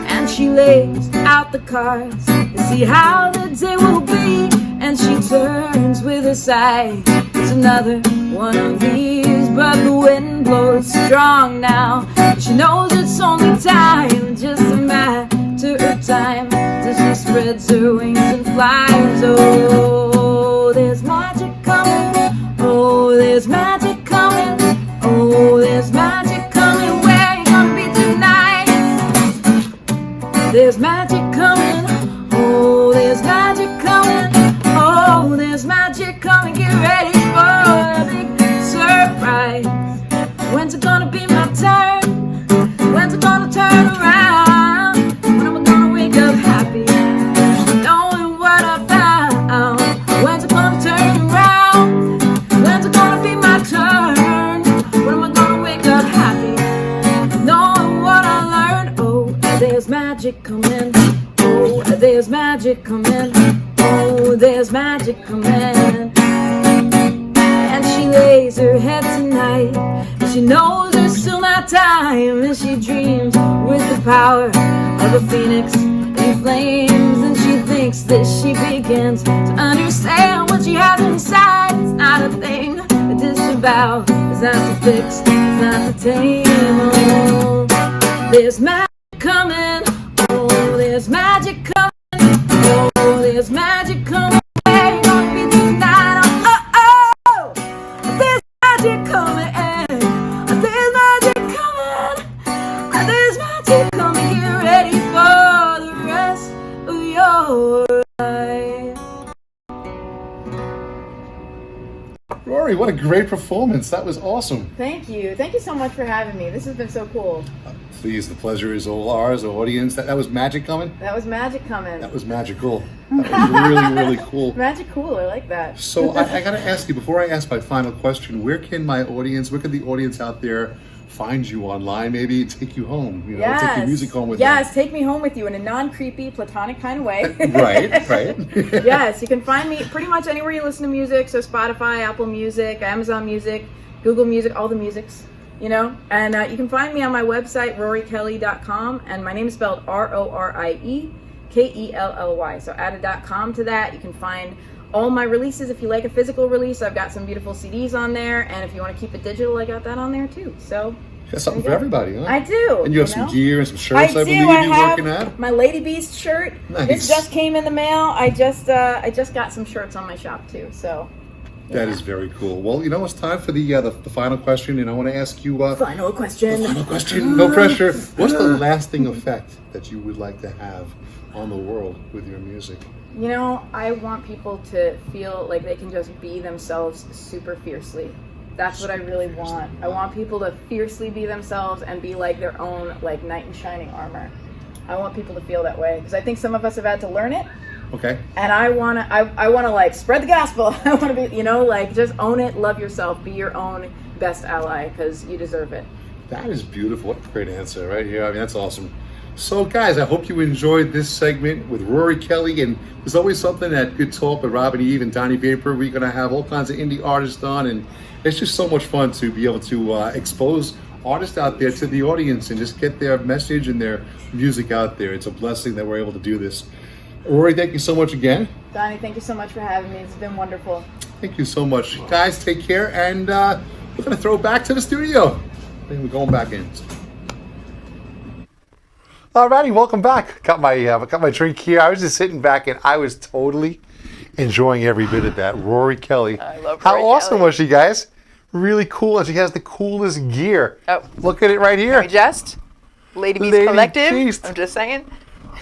And she lays out the cards to see how the day will be, and she turns with a sigh. It's another one of these, but the wind blows strong now. She knows it's only time, just a matter of time, till she spreads her wings and flies. Oh, there's magic coming. Oh, there's magic coming. Oh, there's magic coming. Where you gonna be tonight? There's magic coming. Oh, there's magic coming. Oh, there's magic coming. Get ready for a big surprise. When's it gonna be my turn? When's it gonna turn around? When am I gonna wake up happy, knowing what I found? When's it gonna turn around? When's it gonna be my turn? When am I gonna wake up happy, knowing what I learned? Oh, there's magic coming. Oh, there's magic coming. Oh, there's magic coming. And she lays her head tonight, and she knows there's still not time, and she dreams with the power of a phoenix in flames. And she thinks that she begins to understand what she has inside. It's not a thing to disavow, it's not to fix, it's not to tame. Oh, there's magic coming. Oh, there's magic coming. Oh, there's magic coming. Where you gonna be tonight? Oh, oh, oh. There's magic coming. There's magic coming.
Rorie, what a great performance. That was awesome.
Thank you. Thank you so much for having me. This has been so cool.
Please, the pleasure is all ours, the audience. That was magic coming?
That was magic coming.
That was magical. That was really, really cool.
Magic cool. I like that.
So I got to ask you, before I ask my final question, where can the audience out there find you online, maybe take you home, take your music home with you?
Yes, take me home with you in a non-creepy, platonic kind of way.
Right.
Yes, you can find me pretty much anywhere you listen to music, so Spotify, Apple Music, Amazon Music, Google Music, all the musics, and you can find me on my website, RorieKelly.com, and my name is spelled RorieKelly, so add a .com to that. You can find all my releases. If you like a physical release, I've got some beautiful CDs on there, and if you want to keep it digital, I got that on there too. So
got something for everybody, huh?
I do.
And you have some gear and some shirts, I believe you're working at.
My Lady Beast shirt.
Nice.
This just came in the mail. I just got some shirts on my shop too. So
that is very cool. Well, it's time for the final question, and I want to ask you.
Final question.
Final question. No pressure. What's the lasting effect that you would like to have on the world with your music?
I want people to feel like they can just be themselves super fiercely. That's what I really want. I want people to fiercely be themselves and be like their own knight in shining armor. I want people to feel that way because I think some of us have had to learn it.
Okay.
And I want to spread the gospel. I want to be, just own it, love yourself, be your own best ally because you deserve it.
That is beautiful. What a great answer right here. I mean, that's awesome. So, guys, I hope you enjoyed this segment with Rorie Kelly, and there's always something at Good Talk with Robin Eve and Donnie Vapor. We're going to have all kinds of indie artists on, and it's just so much fun to be able to expose artists out there to the audience and just get their message and their music out there. It's a blessing that we're able to do this. Rorie, thank you so much again.
Donnie, thank you so much for having me. It's been wonderful.
Thank you so much. Guys, take care, and we're going to throw it back to the studio. I think we're going back in.
Alrighty, welcome back. Got my drink here. I was just sitting back and I was totally enjoying every bit of that. Rorie Kelly.
I love Rorie
How awesome
Kelly.
was she, guys? Really cool, and she has the coolest gear.
Oh,
look at it right here.
Lady Beast Collective.
Beast.
I'm just saying.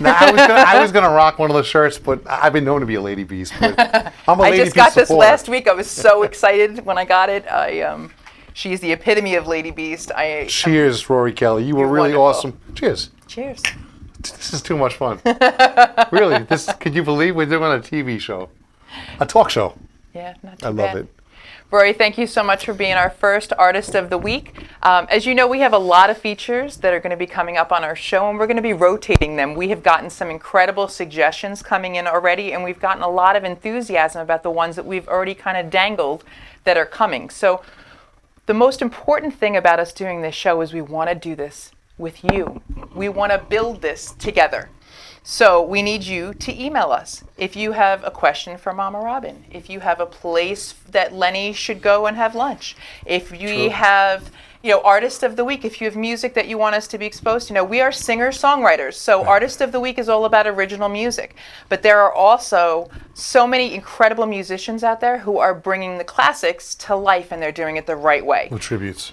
Now, I was gonna rock one of the shirts, but I've been known to be a Lady Beast. But I'm a Lady
I just
Beast
got this
supporter.
last week. I was so excited when I got it. She's the epitome of Lady Beast.
Cheers, Rorie Kelly. You were really
wonderful.
awesome. Cheers.
Cheers.
This is too much fun. Really, could you believe we're doing a TV show? A talk show.
Yeah, not too
I love
bad.
it.
Rorie, thank you so much for being our first Artist of the Week. As you know, we have a lot of features that are going to be coming up on our show, and we're going to be rotating them. We have gotten some incredible suggestions coming in already, and we've gotten a lot of enthusiasm about the ones that we've already kind of dangled that are coming. So the most important thing about us doing this show is we want to do this with you. We want to build this together. So we need you to email us. If you have a question for Mama Robin, if you have a place that Lenny should go and have lunch, if you have, Artist of the Week, if you have music that you want us to be exposed to. We are singer-songwriters, so Artist of the Week is all about original music. But there are also so many incredible musicians out there who are bringing the classics to life, and they're doing it the right way.
Well, tributes.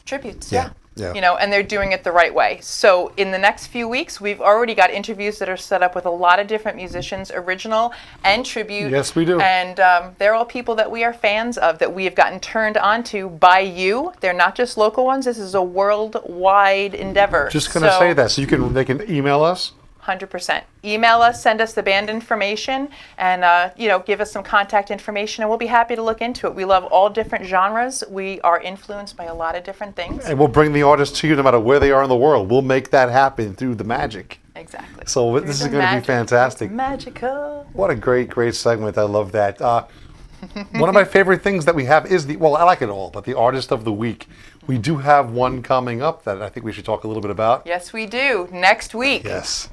Tributes,
Yeah.
And they're doing it the right way. So in the next few weeks, we've already got interviews that are set up with a lot of different musicians, original and tribute.
Yes, we do.
And they're all people that we are fans of, that we have gotten turned on to by you. They're not just local ones. This is a worldwide endeavor.
Just going to say that, so they can email us.
100%. Email us, send us the band information, and give us some contact information, and we'll be happy to look into it. We love all different genres. We are influenced by a lot of different things.
And we'll bring the artists to you no matter where they are in the world. We'll make that happen through the magic.
Exactly.
So this is going to be fantastic.
It's magical.
What a great segment. I love that. One of my favorite things that we have is I like it all, but the Artist of the Week. We do have one coming up that I think we should talk a little bit about.
Yes, we do. Next week.
Yes.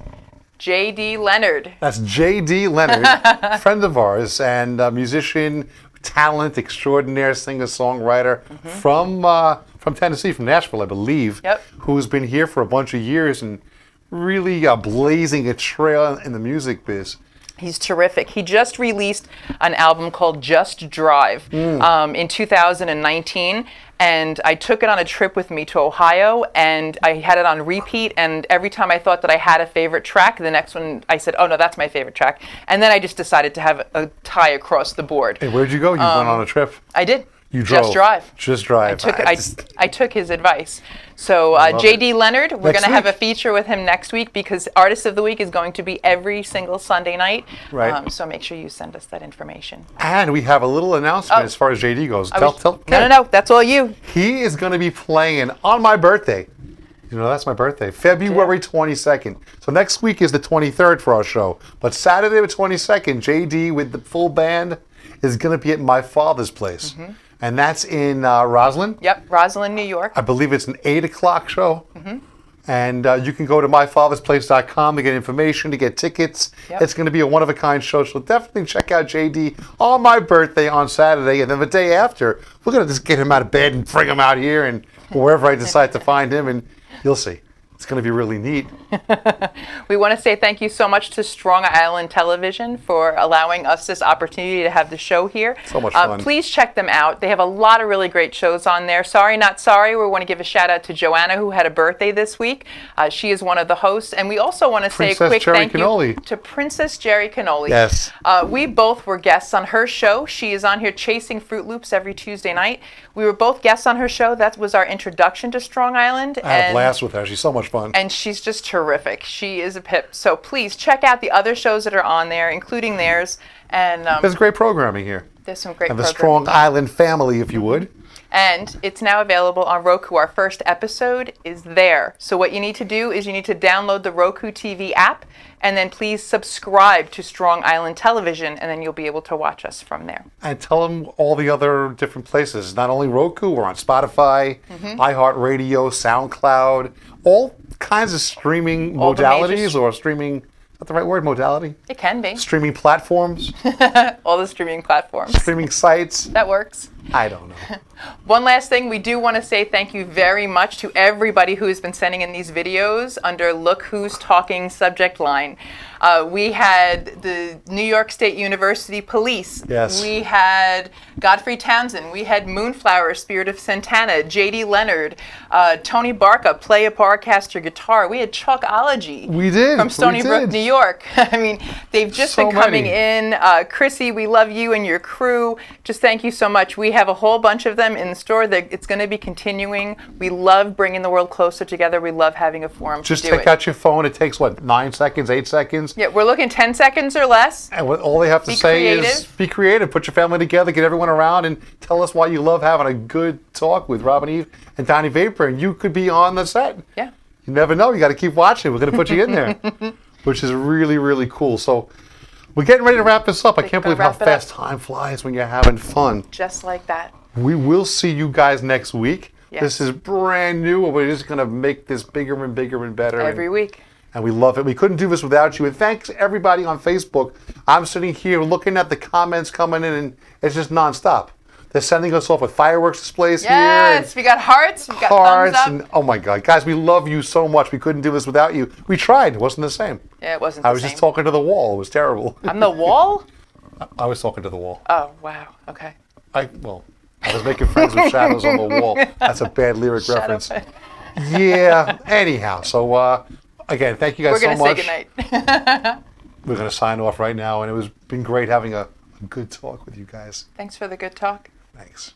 J.D. Leonard.
That's J.D. Leonard, friend of ours, and musician, talent extraordinaire, singer-songwriter from Tennessee, from Nashville, I believe, who's been here for a bunch of years and really blazing a trail in the music biz.
He's terrific. He just released an album called Just Drive in 2019, and I took it on a trip with me to Ohio, and I had it on repeat, and every time I thought that I had a favorite track, the next one I said, oh no, that's my favorite track. And then I just decided to have a tie across the board.
Hey, where'd you go? You went on a trip?
I did.
You drove.
Just drive.
Just drive.
I took his advice. So JD Leonard, we're going to have a feature with him next week because Artist of the Week is going to be every single Sunday night.
Right.
So make sure you send us that information.
And we have a little announcement as far as JD goes.
No, that's all you.
He is going to be playing on my birthday. You know, that's my birthday, February 22nd. So next week is the 23rd for our show. But Saturday the 22nd, JD with the full band is going to be at my father's place. Mm-hmm. And that's in Roslyn.
Yep, Roslyn, New York.
I believe it's an 8 o'clock show.
Mm-hmm.
And you can go to myfathersplace.com to get information, to get tickets. Yep. It's going to be a one-of-a-kind show, so definitely check out JD on my birthday on Saturday. And then the day after, we're going to just get him out of bed and bring him out here and wherever I decide to find him, and you'll see. It's going to be really neat.
We want to say thank you so much to Strong Island Television for allowing us this opportunity to have the show here.
So much fun.
Please check them out. They have a lot of really great shows on there. Sorry Not Sorry, we want to give a shout out to Joanna, who had a birthday this week. She is one of the hosts. And we also want to say a quick thank you to Princess Jerry Cannoli.
Yes.
We both were guests on her show. She is on here chasing Fruit Loops every Tuesday night. We were both guests on her show. That was our introduction to Strong Island.
I had a blast with her. She's so much fun.
And she's just terrific. She is a pip. So please check out the other shows that are on there, including theirs. And
there's great programming here.
There's some great
programming. And the
programming.
Strong Island family, if you would.
And it's now available on Roku. Our first episode is there. So what you need to do is you need to download the Roku TV app, and then please subscribe to Strong Island Television, and then you'll be able to watch us from there.
And tell them all the other different places. Not only Roku, we're on Spotify, iHeartRadio, SoundCloud, all kinds of streaming modalities, or streaming, is that the right word, modality?
It can be.
Streaming platforms.
All the streaming platforms.
Streaming sites.
That works.
I don't know.
One last thing, we do want to say thank you very much to everybody who has been sending in these videos under Look Who's Talking subject line. We had the New York State University Police.
Yes.
We had Godfrey Townsend. We had Moonflower, Spirit of Santana, JD Leonard, Tony Barca, Play a Barcaster guitar. We had Chalkology.
We did.
From Stony Brook, New York. I mean, they've just been coming in. Chrissy, we love you and your crew. Just thank you so much. We have a whole bunch of them in the store. It's going to be continuing. We love bringing the world closer together. We love having a forum
Just
to do
take out your phone. It takes, what, 9 seconds, 8 seconds?
Yeah, we're looking 10 seconds or less.
And all they have to say is be creative. Put your family together. Get everyone around and tell us why you love having a good talk with Robin Eve and Donnie Vapor. And you could be on the set.
Yeah.
You never know. You got to keep watching. We're going to put you in there, which is really, really cool. So we're getting ready to wrap this up. I can't believe how fast time flies when you're having fun.
Just like that.
We will see you guys next week.
Yes.
This is brand new. We're just going to make this bigger and bigger and better.
Every week.
And we love it. We couldn't do this without you. And thanks everybody on Facebook. I'm sitting here looking at the comments coming in, and it's just nonstop. They're sending us off with fireworks displays here.
Yes, we got hearts. We got thumbs up.
And, oh my God, guys, we love you so much. We couldn't do this without you. We tried. It wasn't the same.
Yeah, it wasn't.
I was just talking to the wall. It was terrible.
I'm the wall?
I was talking to the wall.
Oh wow. Okay.
I was making friends with shadows on the wall. That's a bad lyric reference. Yeah. Anyhow, so again, thank you guys so much.
We're gonna say goodnight.
We're gonna sign off right now, and it was been great having a good talk with you guys.
Thanks for the good talk.
Thanks.